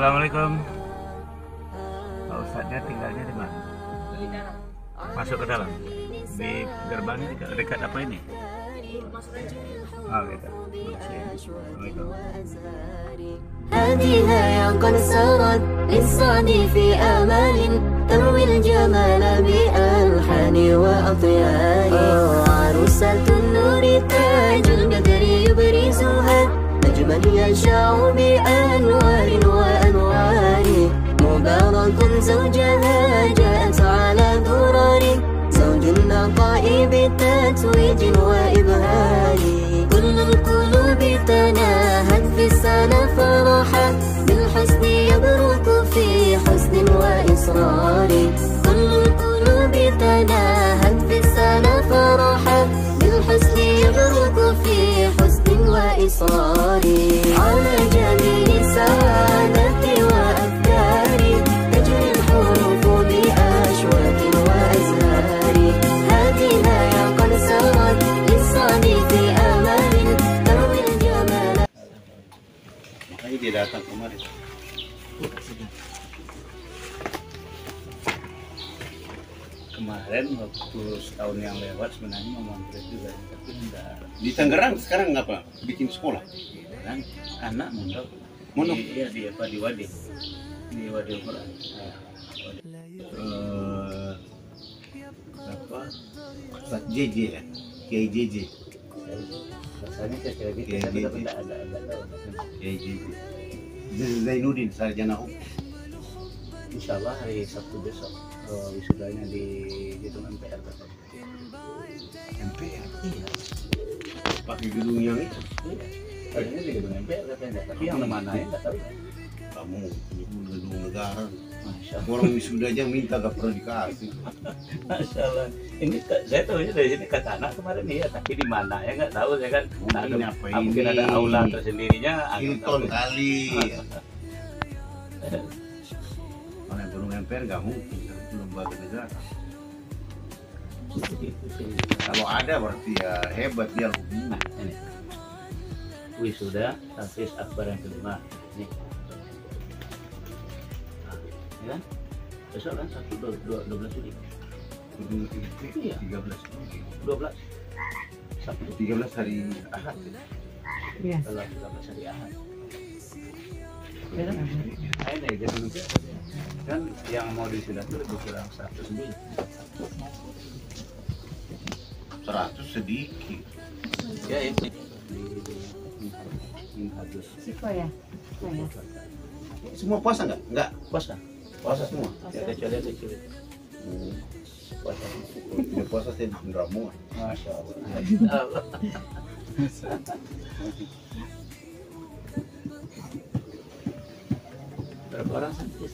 Assalamualaikum. Pak Ustadznya tinggalnya di mana? Masuk ke dalam. Di gerbangnya dekat apa ini? Oh gitu. Assalamualaikum. هذه قد سرت للصعد في أمل تروي الجمال بألحان وأطيار عروسة النور تاج البدر يبرزها نجما يشع بأنوار وأنوار مبارك زوجها جاءت على درر زوج النقاء بتتويج وإبهار كل القلوب تناهت في السنة فرحا بالحسن يبرك في حسن وإصرار كل القلوب تناهت في السنة فرحا بالحسن يبرك في حسن وإصرار على جميل سعادة وأفكار تجري الحروف بأشواك وأزهار هذه قد سرت للصعد في أمل تروي الجمال. Makanya dia datang kemarin. Kemarin waktu setahun yang lewat sebenarnya mau mampir juga, tapi enggak. Di Tangerang sekarang ngapa? Bikin sekolah. Kan anak mondok. Mondok? Iya di apa di Wadi. Di Wadi Quran. Apa? Ustaz JJ ya? Kiai JJ. Rasanya kayak gitu, Iya, tapi iya, enggak ada tahu. Kiai JJ. Zainuddin sarjana hukum. Insya Allah hari Sabtu besok wisudanya di gedung MPR katanya. MPR. Iya. Pakai gedung yang itu. Iya. Katanya di gedung MPR katanya, tapi yang mana ya nggak tahu. Kamu itu gedung negara. Masya Allah. Orang wisuda aja minta gak pernah dikasih. Masya Allah. Ini saya tahu dari sini kata anak kemarin iya, tapi di mana ya nggak tahu saya kan. Mungkin apa ini? Mungkin ada aula tersendirinya. Hilton kali. Mana gedung MPR gak mungkin, itu lembaga negara. Kalau ada berarti ya hebat dia hukumnya. Nah, ini wisuda Hafiz Akbar yang kelima. Ini. Nah, ini kan besok kan 12 Juli. Gedung itu Iya. 13. 12 Sabtu. 13 hari Ahad. Iya. Kalau 13 hari Ahad. Ya kan? Ini gedung MPR kan yang mau disudah itu lebih kurang 100 lebih. 100 sedikit. Ya ini habis. Siko ya? Saya. Semua puasa nggak? Nggak. Puasa. Puasa semua. Ya kecuali yang kecil. Puasa. Dia puasa saya bikin ramuan. Masya Allah. Berapa orang santri?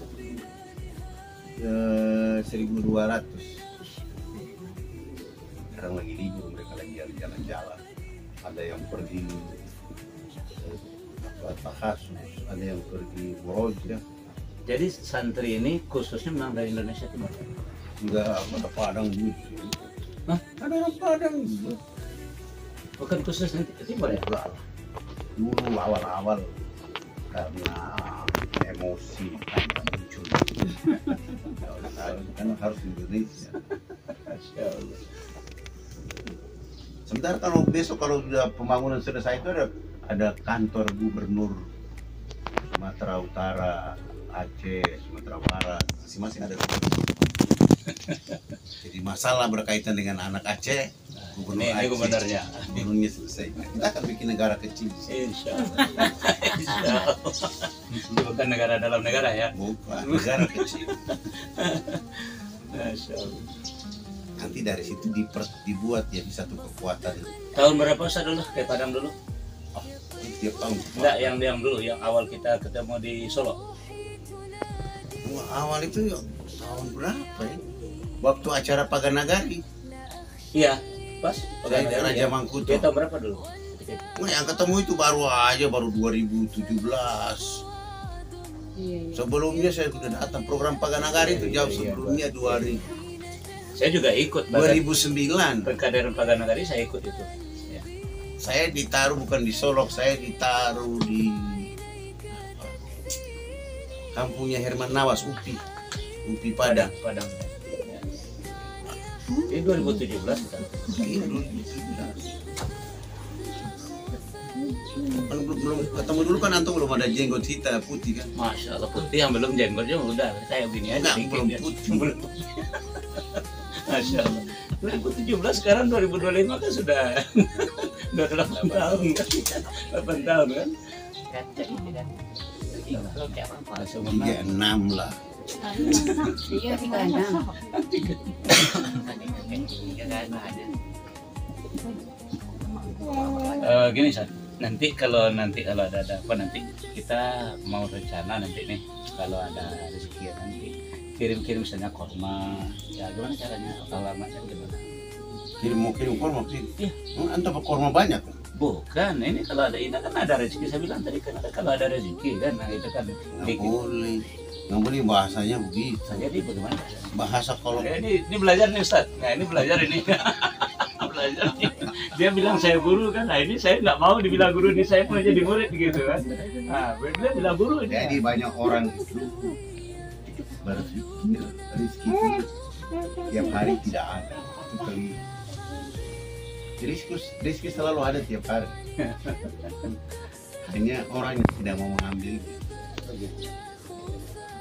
1.200. Sekarang lagi libur, mereka lagi jalan-jalan. Ada yang pergi Tahasus, ada yang pergi Boroja. Jadi santri ini khususnya memang dari Indonesia Timur. Enggak, ada Padang juga. Hah? Ada orang Padang juga. Bukan khusus nanti Timur ya? Enggak lah. Dulu awal-awal karena emosi muncul. Kan harus Indonesia. Masya Allah. Sementara kalau besok kalau sudah pembangunan selesai itu ada kantor gubernur Sumatera Utara, Aceh, Sumatera Barat, masing-masing ada. Jadi masalah berkaitan dengan anak Aceh, gubernur Ini Aceh, gubernurnya. gubernurnya selesai. Kita akan bikin negara kecil di sini. Insya Allah. Insya Allah. Bukan negara dalam negara ya? Bukan, negara kecil. Masya Allah. Nanti dari situ dibuat jadi satu kekuatan. Tahun berapa Ustaz dulu? Kayak Padang dulu? Tiap tahun. Enggak, yang dulu, yang awal kita ketemu di Solo. Awal itu ya, tahun berapa ya? Waktu acara Paganagari. Iya, pas. Saya di Raja Mangkuto. Dia tahun berapa dulu? Nah, yang ketemu itu baru 2017. Iya. Sebelumnya saya sudah datang program Paganagari itu jauh sebelumnya 2000. Saya juga ikut. 2009. Perkaderan Paganagari saya ikut itu. Ya. Saya ditaruh bukan di Solok, saya ditaruh di kampungnya Herman Nawas, Upi Padang. Padang. Ya. Ini 2017 kan. Ini 2017. Kan belum ketemu dulu kan antum belum ada jenggot hitam putih kan? Masya Allah, putih yang belum jenggotnya udah kayak gini aja. Enggak, belum putih. Belum. Masya Allah. 2017 sekarang 2025 kan sudah 8 tahun kan? 8 tahun kan? Kacang ini kan. Masya Allah. 36 lah. Iya, 36. Gini San, nanti kalau ada apa nanti kita mau rencana nanti nih kalau ada rezeki ya nanti kirim misalnya korma ya gimana caranya alamatnya gimana? Kirim korma sih. Iya. Antum korma banyak. Bukan, ini kalau ada ini kan ada rezeki, saya bilang tadi kan ada kalau ada rezeki kan, nah itu kan Nggak boleh bahasanya begitu. jadi bagaimana? Bahasa kalau Ini belajar nih Ustaz, nah ini belajar ini belajar nih. Dia bilang saya guru kan, nah ini saya nggak mau dibilang guru, ini saya mau jadi murid gitu kan. Nah, dia bilang guru ini. jadi banyak orang itu berpikir rezeki itu tiap hari tidak ada. Itu keliru. Rezeki selalu ada tiap hari. Hanya orang yang tidak mau mengambil.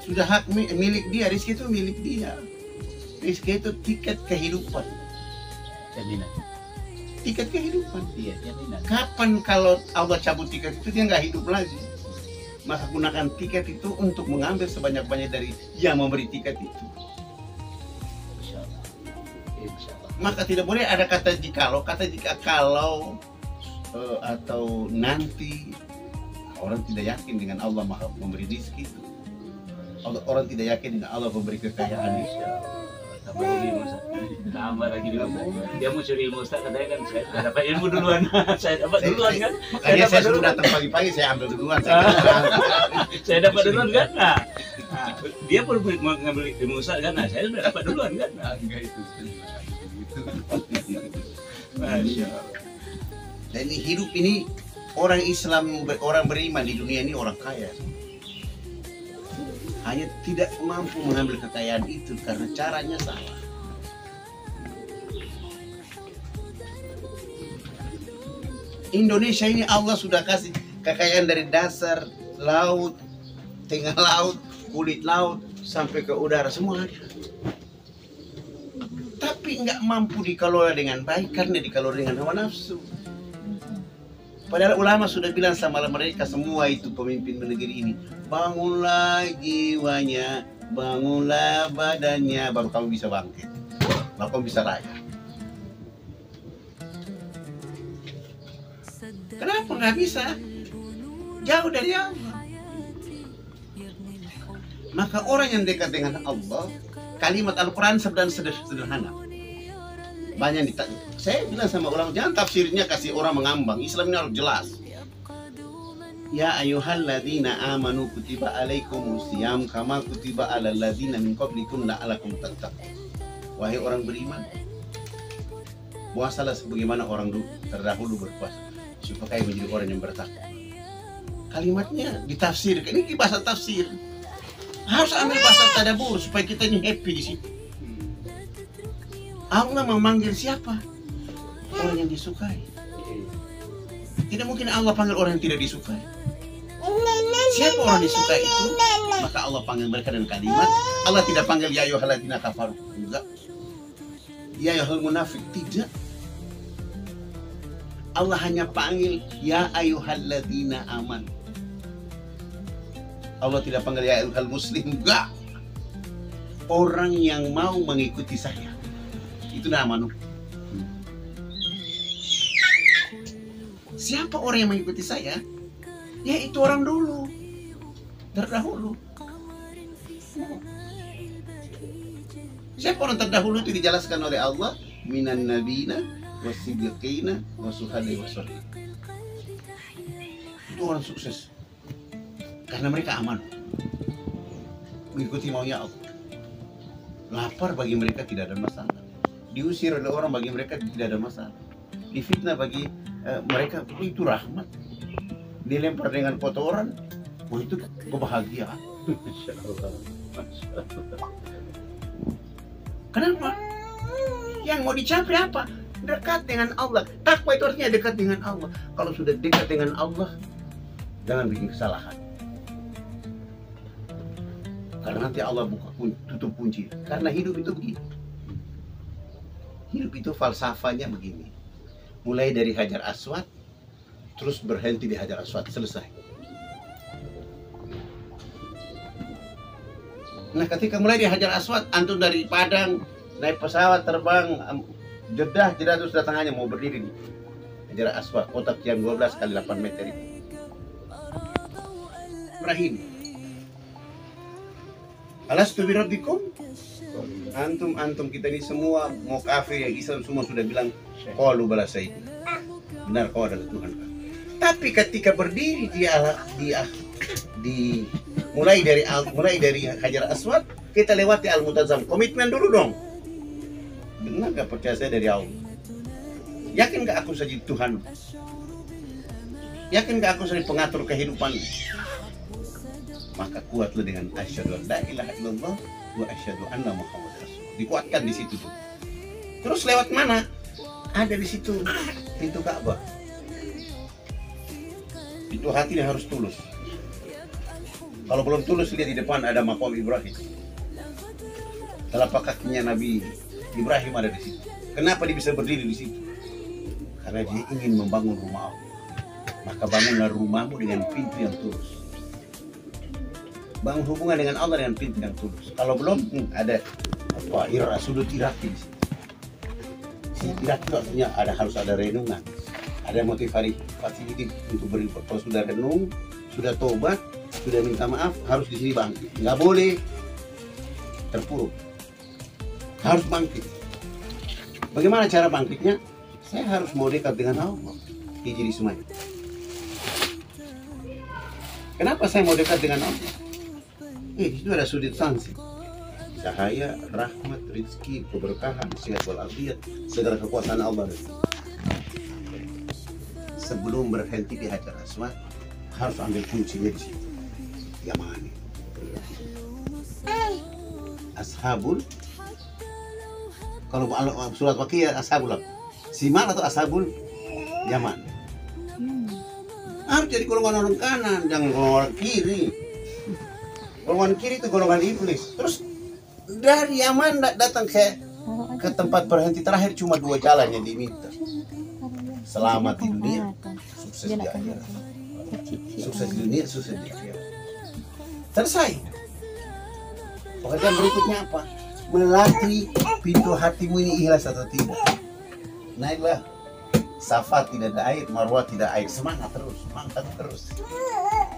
Sudah hak milik dia, rezeki itu milik dia. Rezeki itu tiket kehidupan. Jaminan. Tiket kehidupan. Iya, jaminan. Kapan kalau Allah cabut tiket itu dia nggak hidup lagi? Maka gunakan tiket itu untuk mengambil sebanyak-banyak dari yang memberi tiket itu. Insya Allah. Insya Allah. Maka tidak boleh ada kata jikalau atau nanti. Orang tidak yakin dengan Allah Maha memberi rezeki itu. Orang tidak yakin dengan Allah memberi kekayaan. Insya Allah. Tambah lagi Musa. Tambah lagi Musa. Dia mau curi ilmu Ustaz, katanya kan saya dapat ilmu duluan. Saya dapat duluan kan. Makanya saya sudah datang pagi-pagi, saya ambil duluan. Saya dapat duluan kan. Nah, dia pun mau ngambil ilmu Ustaz kan. Nah, saya sudah dapat duluan kan. Nah, enggak itu. Masya Allah. Dan ini hidup ini orang Islam, orang beriman di dunia ini orang kaya. Hanya tidak mampu mengambil kekayaan itu karena caranya salah. Indonesia ini Allah sudah kasih kekayaan dari dasar laut, tengah laut, kulit laut, sampai ke udara semua ada. Tapi nggak mampu dikelola dengan baik karena dikelola dengan hawa nafsu. Padahal ulama sudah bilang sama mereka semua itu pemimpin negeri ini, bangunlah jiwanya, bangunlah badannya, baru kamu bisa bangkit, baru kamu bisa raya. Kenapa nggak bisa? Jauh dari Allah. Maka orang yang dekat dengan Allah, kalimat Al-Quran sederhana. Banyak ditanya. Saya bilang sama orang, jangan tafsirnya kasih orang mengambang. Islam ini harus jelas. Ya ayyuhalladzina amanu kutiba alaikumusiyam kama kutiba alal ladzina min qablikum la'alakum tattaqun. Wahai orang beriman, puasalah sebagaimana orang terdahulu berpuasa, supaya menjadi orang yang bertakwa. Kalimatnya ditafsirkan. Ini bahasa tafsir. Harus ambil bahasa tadabbur supaya kita ini happy di situ. Allah memanggil siapa? Orang yang disukai. Tidak mungkin Allah panggil orang yang tidak disukai. Siapa orang disukai itu? Maka Allah panggil mereka dengan kalimat. Allah tidak panggil ya ayyuhalladzina kafaru. Enggak. Ya ayyuhal munafik. Tidak. Allah hanya panggil ya ayyuhalladzina aman. Allah tidak panggil ya ayyuhal muslim. Enggak. Orang yang mau mengikuti saya. Itu nama Nuh. Siapa orang yang mengikuti saya? Ya itu orang dulu, terdahulu. Siapa orang terdahulu itu dijelaskan oleh Allah, minan nabiyina wasiddiqina wasuhadai wasolih. Itu orang sukses karena mereka aman, mengikuti maunya Allah. Lapar bagi mereka tidak ada masalah. Diusir oleh orang bagi mereka tidak ada masalah. Difitnah bagi mereka itu rahmat. Dilempar dengan kotoran, itu kebahagiaan. Masya Allah. Masya Allah. Kenapa? Yang mau dicapai apa? Dekat dengan Allah. Takwa itu artinya dekat dengan Allah. Kalau sudah dekat dengan Allah, jangan bikin kesalahan. Karena nanti Allah tutup kunci. Karena hidup itu begini. Hidup itu falsafahnya begini. Mulai dari Hajar Aswad, terus berhenti di Hajar Aswad, selesai. Nah, ketika mulai di Hajar Aswad, antum dari Padang naik pesawat terbang Jeddah terus datangannya mau berdiri di Hajar Aswad, kotak yang 12 kali 8 meter itu. Ibrahim, alastu birabbikum? Antum kita ini semua mau kafir yang Islam semua sudah bilang qalu bala sayyid. Benar kau adalah Tuhan. Tapi ketika berdiri di mulai dari Hajar Aswad, kita lewati Al-Multazam. Komitmen dulu dong. Benar gak percaya saya dari Allah? Yakin gak aku saja Tuhan? Yakin gak aku saja pengatur kehidupan? Maka kuatlah dengan asyhadu an la ilaha illallah wa asyhadu anna Muhammadar Rasulullah. Dikuatkan di situ tuh. Terus lewat mana? Ada di situ pintu Ka'bah. Itu hatinya harus tulus. Kalau belum tulus, lihat di depan ada makam Ibrahim. Telapak kakinya Nabi Ibrahim ada di situ. Kenapa dia bisa berdiri di situ? Karena dia ingin membangun rumah Allah. Maka bangunlah rumahmu dengan pintu yang tulus. Bangun hubungan dengan Allah dengan pintu yang tulus. Kalau belum, ada sudut iraki di situ. Si iraki itu artinya harus ada renungan. Ada motivasi untuk beri. Kalau sudah renung, sudah tobat, sudah minta maaf, harus di sini bangkit. Nggak boleh terpuruk. Harus bangkit. Bagaimana cara bangkitnya? Saya harus mau dekat dengan Allah. Hijri Sumai. Kenapa saya mau dekat dengan Allah? Itu ada sudut sanksi. Cahaya, rahmat, rizki, keberkahan, sehat walafiat, segala kekuasaan Allah. Sebelum berhenti di Hajar Aswad, harus ambil kuncinya di situ. Yaman. Ashabul. Kalau surat Waqiah Ashabul Simal atau Ashabul Yaman. Harus jadi golongan orang kanan, jangan golongan orang kiri. Golongan kiri itu golongan iblis. Terus dari Yaman datang ke tempat berhenti terakhir cuma 2 jalan yang diminta. Selamat di dunia, sukses di akhirat. Sukses di dunia, sukses di akhirat. Selesai. Pekerjaan berikutnya apa? Melatih pintu hatimu ini ikhlas atau tidak. Naiklah. Safa tidak ada air, Marwah tidak air. Semangat terus, mantap terus.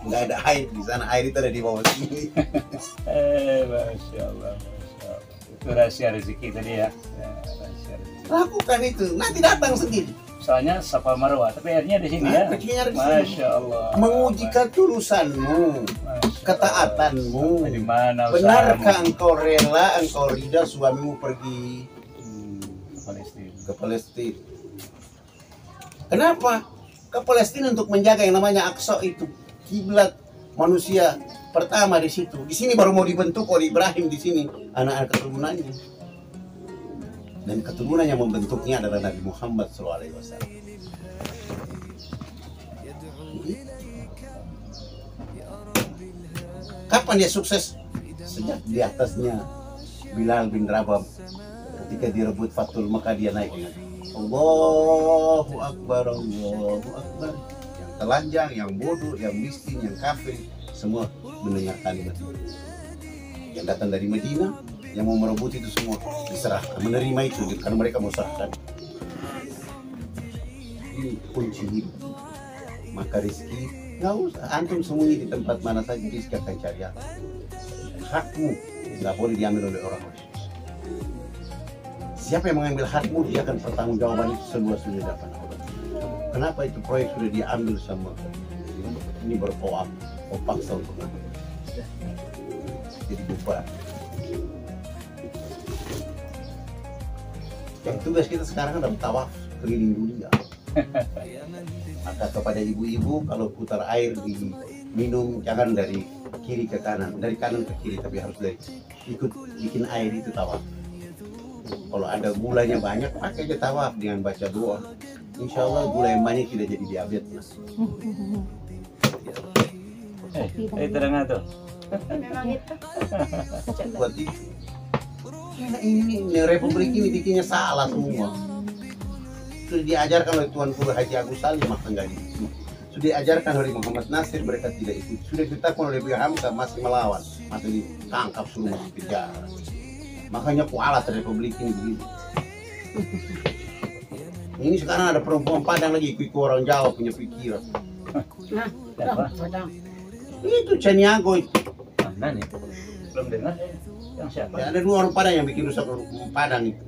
Nggak ada air di sana, air itu ada di bawah sini. Masya Allah, Masya Allah. Itu rahasia rezeki tadi ya. Rahasia rezeki. Lakukan itu, nanti datang sendiri. Soalnya Safa Marwah, tapi airnya di sini ya. Masya Allah. Menguji ketulusanmu, ketaatanmu. Di mana? Benarkah engkau rela, engkau ridha suamimu pergi ke Palestina? Kenapa? Ke Palestina untuk menjaga yang namanya Aqsa itu, kiblat manusia pertama di situ. Di sini baru mau dibentuk oleh Ibrahim di sini, anak-anak keturunannya. Dan keturunan yang membentuknya adalah Nabi Muhammad SAW. Kapan dia sukses? Sejak di atasnya Bilal bin Rabah, ketika direbut Fathul Makkah, dia naik dengan Allahu Akbar, Allahu Akbar. Yang telanjang, yang bodoh, yang miskin, yang kafir, semua mendengar kalimat itu. Yang datang dari Madinah, yang mau merebut itu semua diserahkan, menerima itu karena mereka mau serahkan. Ini kunci hidup. Maka rezeki nggak usah antum sembunyi di tempat mana saja, rezeki akan cari apa. Hakmu nggak boleh diambil oleh orang lain. Siapa yang mengambil hakmu, dia akan pertanggungjawaban itu seluas-luasnya dapat Allah. Kenapa itu proyek sudah diambil sama ini berkoam, paksa untuk mengambil. Jadi bubar. Yang tugas kita sekarang adalah tawaf keliling dunia. Maka kepada ibu-ibu, kalau putar air diminum jangan dari kiri ke kanan, dari kanan ke kiri, tapi harus dari ikut bikin air itu tawaf. Kalau ada gulanya banyak, pakai aja tawaf dengan baca doa. Insya Allah gula yang banyak tidak jadi diabetes. Terang tuh. Memang itu. Buat itu. Ya, ini Republik ini bikinnya salah semua. Sudah diajarkan oleh Tuan Guru Haji Agus Salim, maka enggak gitu. Sudah diajarkan oleh Muhammad Nasir, mereka tidak ikut. Sudah ditetapkan oleh Buya Hamzah, masih melawan, masih ditangkap, suruh masuk penjara. Makanya kualat Republik ini begitu. Ini sekarang ada perempuan Padang lagi ikut orang Jawa punya pikiran. Nah, Padang. Itu Caniago itu. Mana nih? Belum dengar yang siapa? Ya, ada 2 orang Padang yang bikin rusak Padang itu.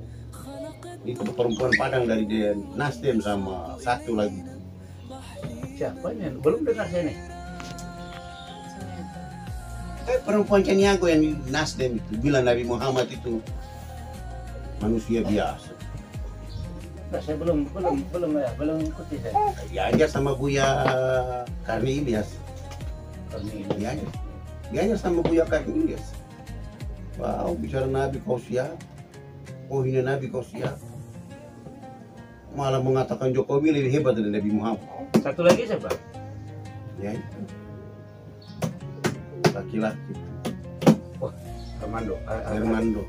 Itu perempuan Padang dari Nasdem sama satu lagi. Siapa nih? Belum dengar saya nih. Perempuan Caniago yang di Nasdem itu bilang Nabi Muhammad itu manusia biasa. Nah, saya belum ikuti saya. Diajar sama Buya Karni Ilyas. Diajar sama Buya Karni Ilyas. Wow, bicara Nabi kau siap. Oh, hina Nabi kau siap. Malah mengatakan Jokowi lebih hebat dari Nabi Muhammad. Satu lagi siapa? Ya itu. Laki-laki. Wah, Armando. Armando.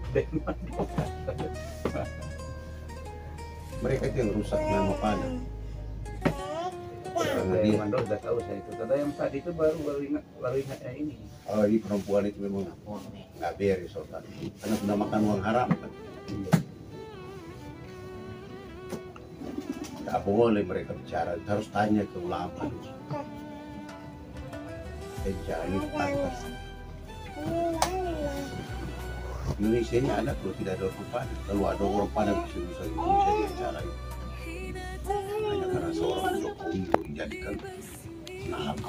Mereka itu yang rusak nama Padang. Armando udah tahu saya itu. Karena yang tadi itu baru ingat ini. Oh, ini perempuan itu memang nggak beres soalnya. Karena sudah makan uang haram kan. Nggak boleh mereka bicara, harus tanya ke ulama. Jadi pantas. Indonesia ini ada kalau tidak ada orang Padang. Kalau ada orang Padang bisa Indonesia dengan cara itu. Hanya karena seorang Jokowi dijadikan nabi.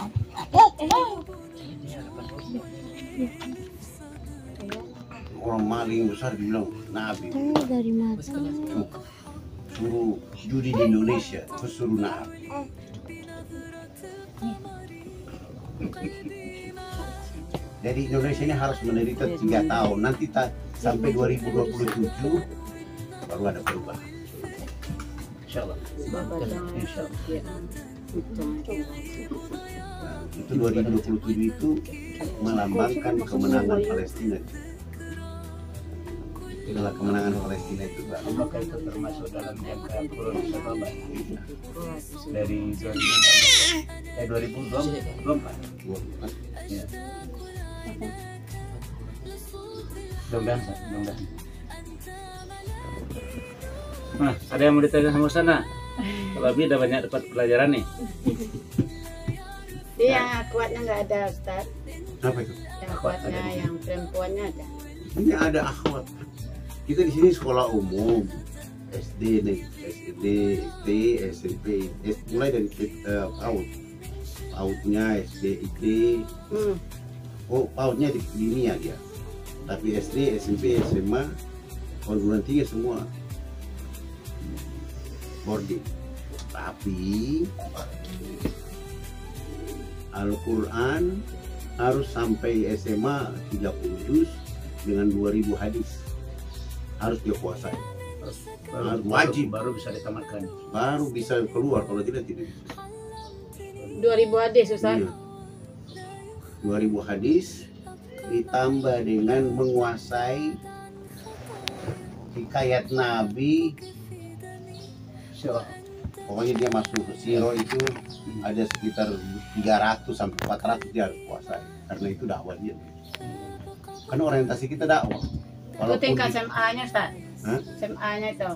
Orang maling besar dibilang nabi. Dari mata. Suruh judi di Indonesia, terus suruh nabi. Jadi Indonesia ini harus menderita 3 tahun. Nanti sampai 2027 baru ada perubahan. Insya Allah. Insya Allah. Nah, itu 2027 itu melambangkan kemenangan Palestina. Itulah kemenangan Palestina itu, Pak. Apakah itu termasuk dalam MK Kulon Sababa dari 2024? Ya. Mudah-mudahan. Nah, ada yang mau ditanya sama sana? Kalau Abi udah banyak dapat pelajaran nih. Dia yang akhwatnya nggak ada, Ustaz. Apa itu? Yang akhwatnya, yang perempuannya ada. Ini ada akhwat. Kita di sini sekolah umum, SD nih, SD, SMP, mulai dari PAUD. PAUD-nya SD, IT. Oh, PAUD-nya di dunia dia. Tapi SD, SMP, SMA, perguruan tinggi semua boarding. Tapi Al-Quran harus sampai SMA 30 juz dengan 2000 hadis. Harus dia kuasai. Wajib. Baru bisa ditamatkan. Baru bisa keluar, kalau tidak bisa. 2000 hadis, Ustaz. Iya. 2000 hadis ditambah dengan menguasai hikayat Nabi. Pokoknya dia masuk ke Siro itu ada sekitar 300 sampai 400 dia harus kuasai. Karena itu dakwah dia. Karena orientasi kita dakwah. Itu tingkat SMA-nya, Ustaz. Hah? SMA-nya itu.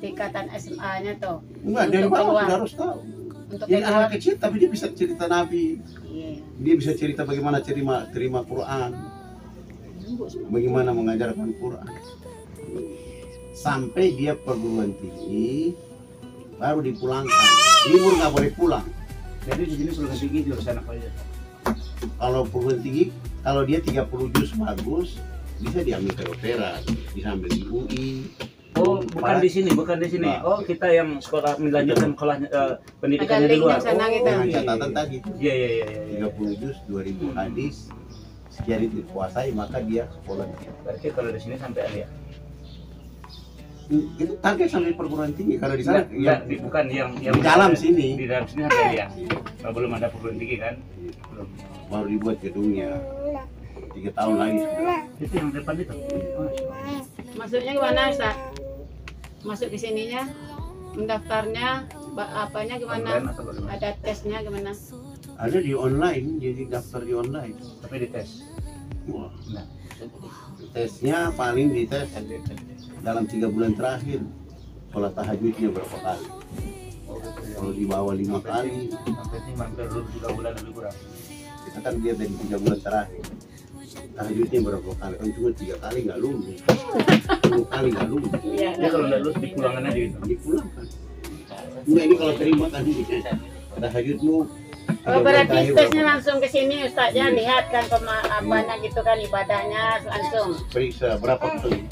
Tingkatan SMA-nya tuh. Enggak, dari bawah sudah harus tahu. Untuk Jadi keluar. anak kecil tapi dia bisa cerita Nabi. Iya. Dia bisa cerita bagaimana terima Quran. Bagaimana mengajarkan Quran. Sampai dia perguruan tinggi baru dipulangkan. Libur nggak boleh pulang. Jadi di sini perguruan tinggi di sana aja. Kalau perguruan tinggi, kalau dia 30 juz bagus, bisa diambil ke Opera, bisa ambil di UI. Oh, bukan di sini. Oh, kita yang sekolah melanjutkan pendidikannya di luar. Ada linknya sana kita. Dengan catatan tadi Iya. 30 juz, 2000 hadis, sekian itu dikuasai, maka dia sekolah di situ. Berarti kalau di sini sampai alia. Itu target sampai perguruan tinggi. Kalau di sana Bukan yang di dalam sini. Di dalam sini sampai alia. Belum ada perguruan tinggi kan? Belum. Baru dibuat gedungnya 3 tahun lagi sudah. Itu yang depan itu. Masuknya gimana Ustaz? Masuk ke sininya, mendaftarnya, apanya gimana? Online atau bagaimana? Ada tesnya gimana? Ada di online, jadi daftar di online. Tapi dites. Wah, Nah, tesnya paling dites dalam 3 bulan terakhir. Sholat tahajudnya berapa kali? Kalau di bawah 5 kali, sampai ini hampir 3 bulan lebih kurang. kita kan lihat dari 3 bulan terakhir. Tahajudnya berapa kali? Kan cuma 3 kali nggak lulus, 10 kali nggak lulus. Iya. Dia kalau nggak lulus dipulangan aja gitu. Dipulangkan. Nah ini kalau terima kan tahajudmu. Oh, berarti tesnya langsung ke sini Ustaznya, lihat kan apanya gitu kan, ibadahnya langsung. Periksa berapa kali,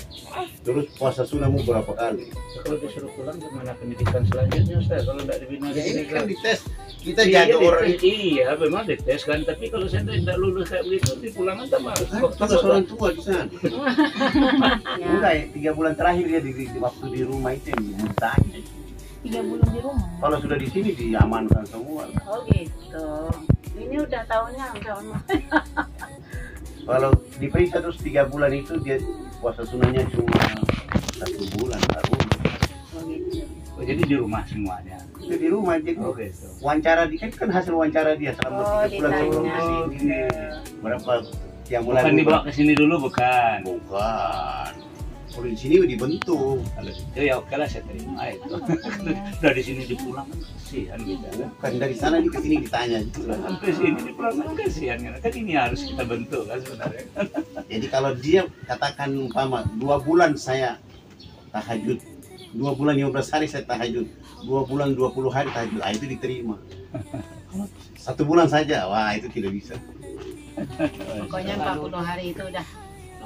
terus puasa sunnahmu berapa kali. Kalau disuruh pulang gimana pendidikan selanjutnya Ustaz? Kalau nggak dibina di Ya sini ini kan dites, kita Iya, jaga orang. iya, memang dites kan, tapi kalau saya tidak lulus kayak begitu dipulangan sama Kita orang tua di sana. Ya. Enggak ya, 3 bulan terakhir dia di waktu di rumah itu yang ditanya. 3 bulan di rumah. Kalau sudah di sini diamankan semua. Oh gitu. Ini udah tahunnya udah lama. Kalau diperiksa terus 3 bulan itu dia puasa sunnahnya cuma 1 bulan baru. Oh gitu. Oh, jadi di rumah semuanya. Itu di rumah jadi Oh gitu. wawancara dia kan hasil wawancara dia selama 3 bulan sebelum ditanya. ke sini. Berapa yang bulan Bukan dibawa ke sini dulu bukan. Bukan. Kalau di sini dibentuk. Kalau itu ya oke lah saya terima itu. Dari sini dipulang kan kasihan gitu. Bukan dari sana ke sini ditanya gitu lah. Sampai sini dipulang kan kasihan kan ini harus kita bentuk kan sebenarnya. Jadi kalau dia katakan umpama 2 bulan saya tahajud, 2 bulan 15 hari saya tahajud, 2 bulan 20 hari tahajud, itu diterima. 1 bulan saja, wah itu tidak bisa. Pokoknya 40 hari itu udah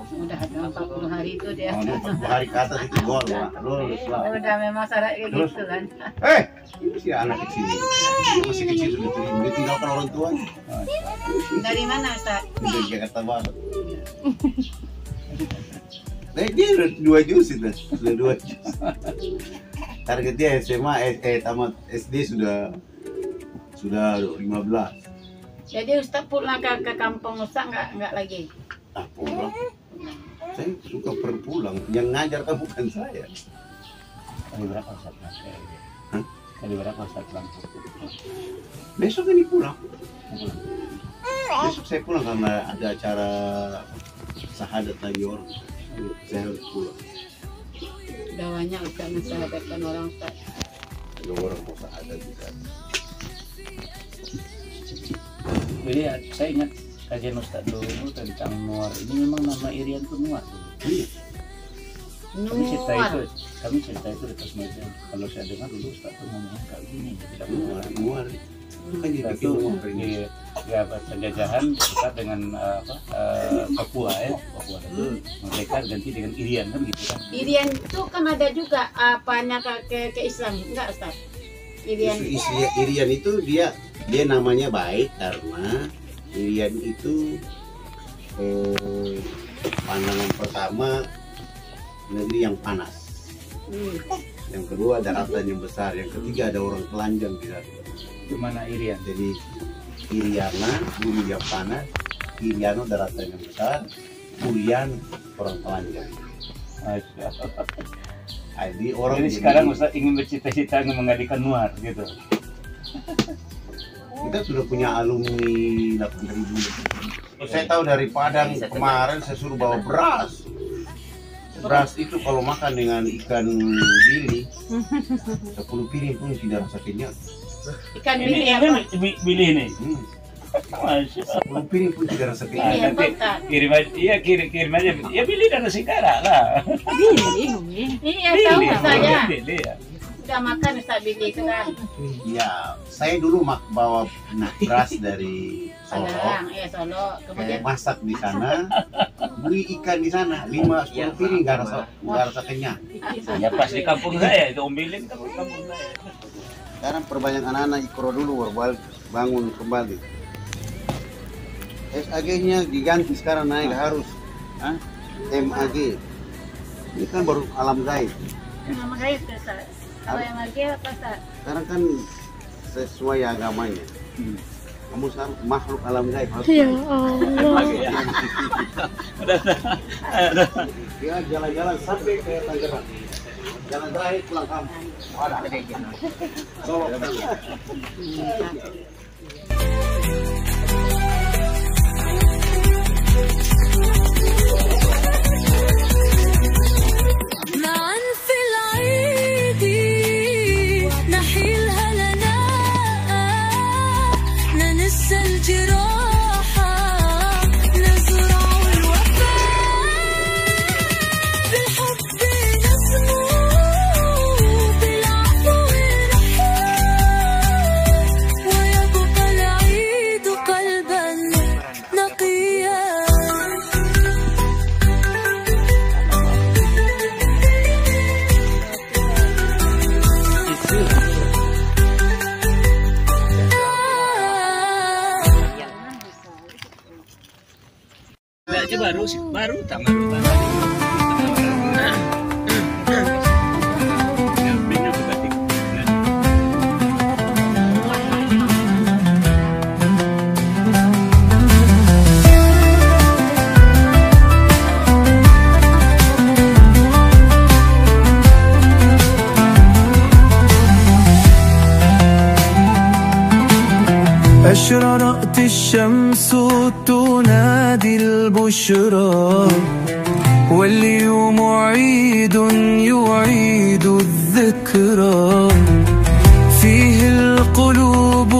ada 40 hari itu dia. Kalau 40 hari ke atas itu gol, wah, lulus lah. Udah memang syarat kayak Terus? gitu kan. Ini si anak kecil ini. Masih kecil sudah terima, dia tinggalkan orang tuanya. Dari mana Ustaz? Dari Jakarta Barat. Nah, dia udah 2 juz itu, sudah 2 juz. Target dia SMA, tamat SD sudah 15. Jadi Ustaz pulang ke kampung Ustaz nggak lagi? Ah, pulang. Saya suka perpulang, yang ngajar kan bukan saya. Kali berapa Ustaz pulang? Hah? Kali berapa Ustaz pulang? Besok ini pulang. Besok saya pulang karena ada acara sahadat lagi orang. Saya harus pulang. Udah banyak Ustaz mensahadatkan orang Ustaz. Ada orang mau sahadat di sana. Jadi ya, saya ingat kajian Ustaz dulu tentang Nuar ini memang nama Irian itu Nuar. Iya. Kami cerita itu di atas meja. Kalau saya dengar dulu Ustaz itu ngomongnya kayak gini, tidak Nuar. Luar. Itu kan Kita dibikin tuh luar ini. di penjajahan dekat dengan Papua ya. Papua itu mereka ganti dengan Irian kan gitu kan. Irian itu kan ada juga apanya ke Islam enggak Ustaz? Irian. Irian itu dia namanya baik karena Irian itu pandangan pertama negeri yang panas, yang kedua daratan yang besar, yang ketiga ada orang telanjang di sana. Gimana Irian? Jadi Iriana bumi yang panas, Iriano daratan yang besar, Urian orang telanjang. Jadi orang Jadi sekarang Ustaz ingin bercita-cita mengadakan Nuar gitu. kita sudah punya alumni 8.000. Saya tahu dari Padang kemarin saya suruh bawa beras. Beras itu kalau makan dengan ikan bili 10 piring pun tidak rasa kenyang. Ikan Ini bili apa? Billy nih. Masya 10 piring pun tidak rasa Bili kenyang. apa Ustaz? kirim aja, iya kirim aja. Ya Billy dan nasi kara lah. Iya tahu saya. Billy ya. Udah makan Ustaz bili itu kan. Ya, saya dulu bawa beras dari Solo. Padang, iya Solo. Kemudian Masak di sana, beli ikan di sana 5-10 piring nggak rasa kenyang. Ya pas di kampung saya itu Om Billy kan kampung saya. Sekarang perbanyak anak-anak ikro dulu baru bangun kembali. SAG-nya diganti sekarang naik harus MAG. Ini kan baru alam gaib. Nama gaib ya, Ustaz. Kalau yang lagi apa, Ustaz? Sekarang kan sesuai agamanya. Kamu sekarang makhluk alam gaib harus. Ya Allah. Dia jalan-jalan sampai ke Tangerang. Jalan terakhir pulang kampung. Ada. Solo. معا في العيد نحيل هلناء ننسى الجراح نزرع الوفاء بالحب نسمو بالعفو نحيا ويبقى العيد قلبا نقيا baru tamat. أشرقت الشمس تنادي البشرى واليوم عيد يعيد الذكرى فيه القلوب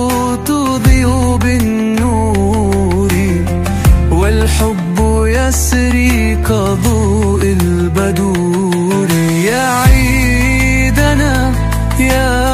تضيء بالنور والحب يسري كضوء البدور يا عيدنا يا